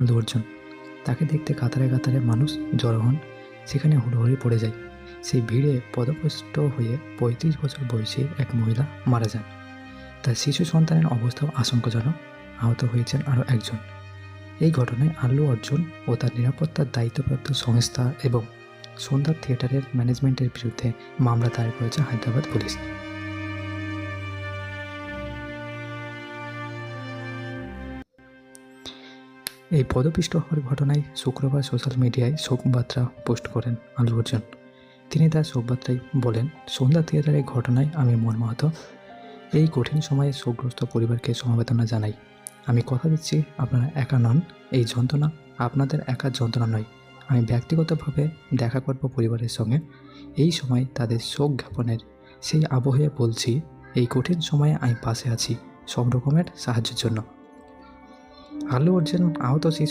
আল্লু অর্জুন। তাকে দেখতে কাতারে কাতারে মানুষ জড়ো হন, সেখানে হুড়োহুড়ি পড়ে যায়। সেই ভিড়ে পদপিষ্ট হয়ে ৩৫ বছর বয়সী এক মহিলা মারা যান। তার শিশু সন্তানের অবস্থাও আশঙ্কাজনক, আহত হয়েছেন আরও একজন। এই ঘটনায় আল্লু অর্জুন ও তার নিরাপত্তার দায়িত্বপ্রাপ্ত সংস্থা এবং সন্ধ্যা থিয়েটারের ম্যানেজমেন্টের বিরুদ্ধে মামলা দায়ের করেছে হায়দ্রাবাদ পুলিশ। এই পদপিষ্ট হওয়ার ঘটনায় শুক্রবার সোশ্যাল মিডিয়ায় শোকবার্তা পোস্ট করেন আল্লু অর্জুন। তিনি তার শোকবার্তায় বলেন, সন্ধ্যা থিয়েটারের ঘটনায় আমি মর্মাহত। এই কঠিন সময়ে শোকগ্রস্ত পরিবারকে সমবেদনা জানাই। আমি কথা দিচ্ছি, আপনারা একা নন। এই যন্ত্রণা আপনাদের একার যন্ত্রণা নয়। আমি ব্যক্তিগতভাবে দেখা করব পরিবারের সঙ্গে। এই সময় তাদের শোক জ্ঞাপনের সেই আবহে বলছি, এই কঠিন সময়ে আমি পাশে আছি সব রকমের সাহায্যের জন্য। আল্লু অর্জুন আহত শিশু